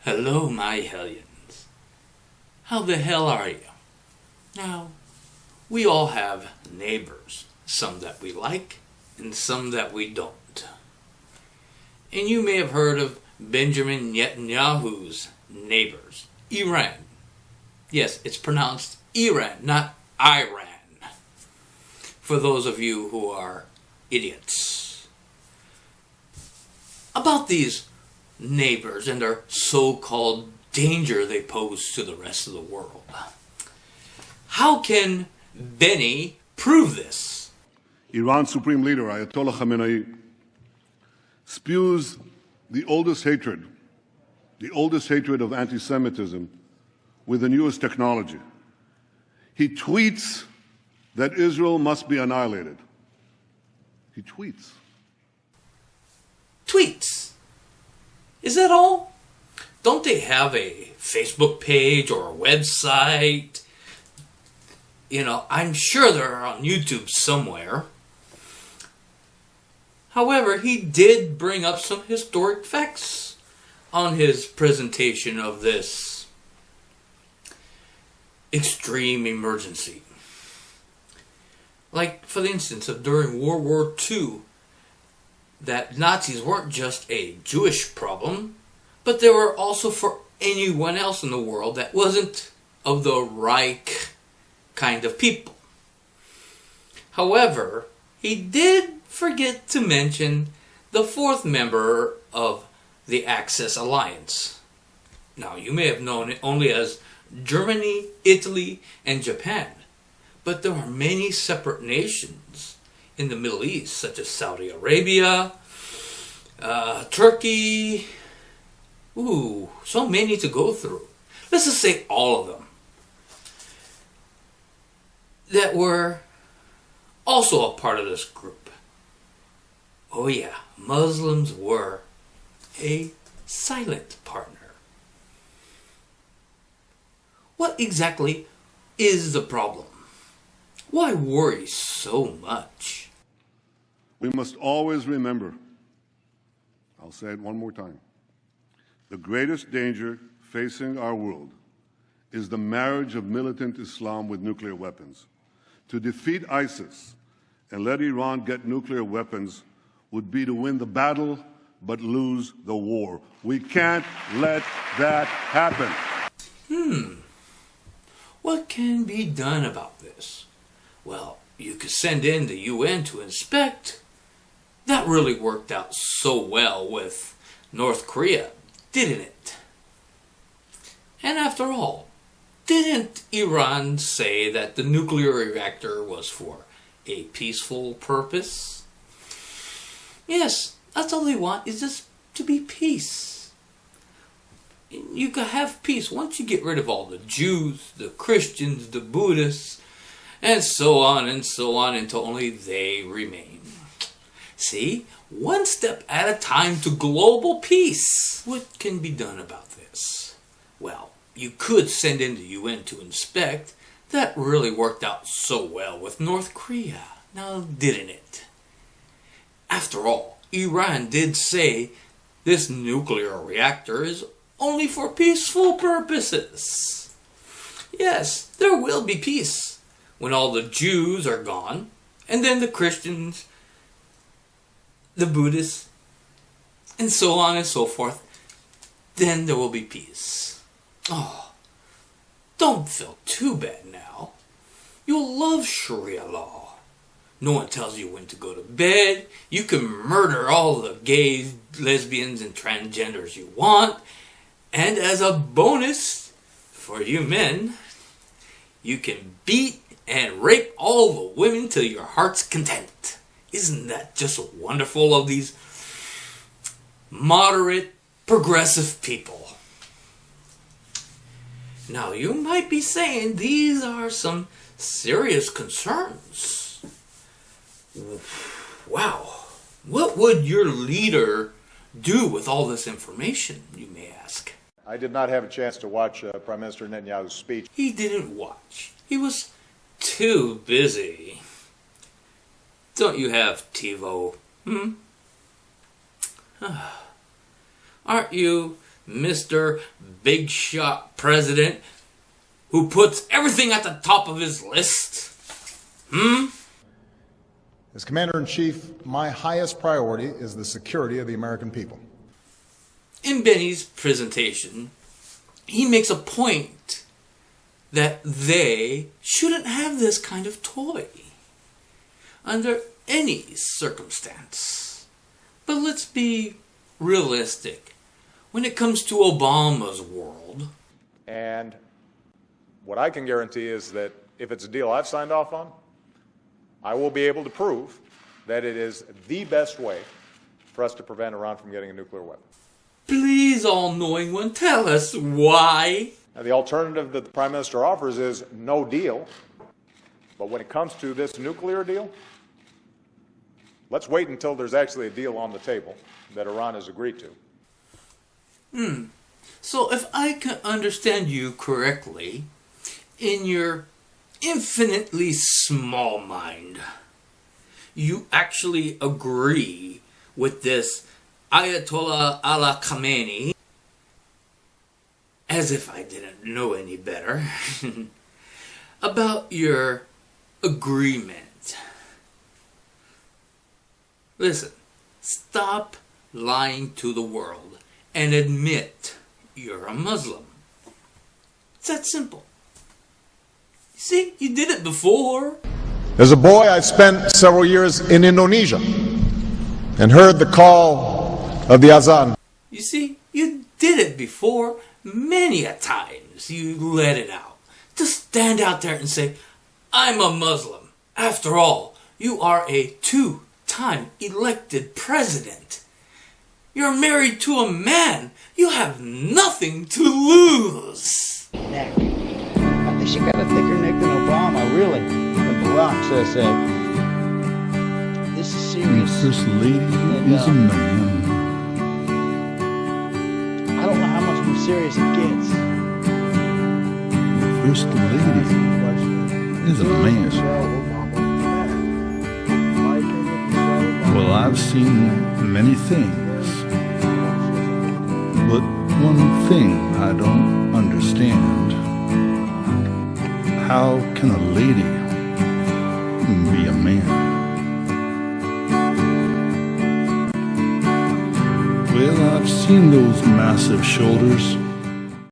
Hello, my hellions. How the hell are you? Now, we all have neighbors, some that we like and some that we don't. And you may have heard of Benjamin Netanyahu's neighbors, Iran. Yes, it's pronounced Iran, not Iran, for those of you who are idiots. About these neighbors and their so-called danger they pose to the rest of the world. How can Benny prove this? Iran's Supreme Leader, Ayatollah Khamenei, spews the oldest hatred of anti-Semitism with the newest technology. He tweets that Israel must be annihilated. He tweets. Tweets? Is that all? Don't they have a Facebook page or a website? You know, I'm sure they're on YouTube somewhere. However, he did bring up some historic facts on his presentation of this extreme emergency. Like, for the instance of during World War II, that Nazis weren't just a Jewish problem, but they were also for anyone else in the world that wasn't of the Reich kind of people. However, he did forget to mention the fourth member of the Axis Alliance. Now, you may have known it only as Germany, Italy, and Japan, but there are many separate nations in the Middle East, such as Saudi Arabia, Turkey. Ooh, so many to go through. Let's just say all of them that were also a part of this group. Oh yeah, Muslims were a silent partner. What exactly is the problem? Why worry so much? We must always remember, I'll say it one more time, the greatest danger facing our world is the marriage of militant Islam with nuclear weapons. To defeat ISIS and let Iran get nuclear weapons would be to win the battle but lose the war. We can't let that happen. What can be done about this? Well, you could send in the UN to inspect. That really worked out so well with North Korea, didn't it? And after all, didn't Iran say that the nuclear reactor was for a peaceful purpose? Yes, that's all they want, is just to be peace. You can have peace once you get rid of all the Jews, the Christians, the Buddhists, and so on until only they remain. See, one step at a time to global peace. What can be done about this? Well, you could send in the UN to inspect. That really worked out so well with North Korea, now didn't it? After all, Iran did say this nuclear reactor is only for peaceful purposes. Yes, there will be peace when all the Jews are gone, and then the Christians, the Buddhists, and so on and so forth. Then there will be peace. Oh, don't feel too bad now. You'll love Sharia law. No one tells you when to go to bed. You can murder all the gays, lesbians, and transgenders you want. And as a bonus for you men, you can beat and rape all the women to your heart's content. Isn't that just wonderful of these moderate, progressive people? Now, you might be saying these are some serious concerns. Wow, what would your leader do with all this information, you may ask? I did not have a chance to watch Prime Minister Netanyahu's speech. He didn't watch. He was too busy don't you have TiVo? Aren't you Mr. Big Shot President who puts everything at the top of his list? As Commander-in-Chief, my highest priority is the security of the American people. In Benny's presentation, he makes a point that they shouldn't have this kind of toy under any circumstance. But let's be realistic. When it comes to Obama's world, And what I can guarantee is that if it's a deal I've signed off on, I will be able to prove that it is the best way for us to prevent Iran from getting a nuclear weapon. please, all-knowing one, tell us why. Now, the alternative that the Prime Minister offers is no deal. But when it comes to this nuclear deal, let's wait until there's actually a deal on the table that Iran has agreed to. So if I can understand you correctly, in your infinitely small mind, you actually agree with this Ayatollah Ali Khamenei, as if I didn't know any better, about your agreement. Listen, stop lying to the world and admit you're a Muslim. It's that simple. See, you did it before. As a boy, I spent several years in Indonesia and heard the call of the azan. You see, you did it before many a times. You let it out. To stand out there and say, I'm a Muslim. After all, you are a two-time elected president. You're married to a man. You have nothing to lose. Neck. I think she got a thicker neck than Obama, really. When Barack says that. This is The serious. First Lady is a man. I don't know how much more serious it gets. The First Lady is a man. Well, I've seen many things. But one thing I don't understand. How can a lady be a man? Well, I've seen those massive shoulders.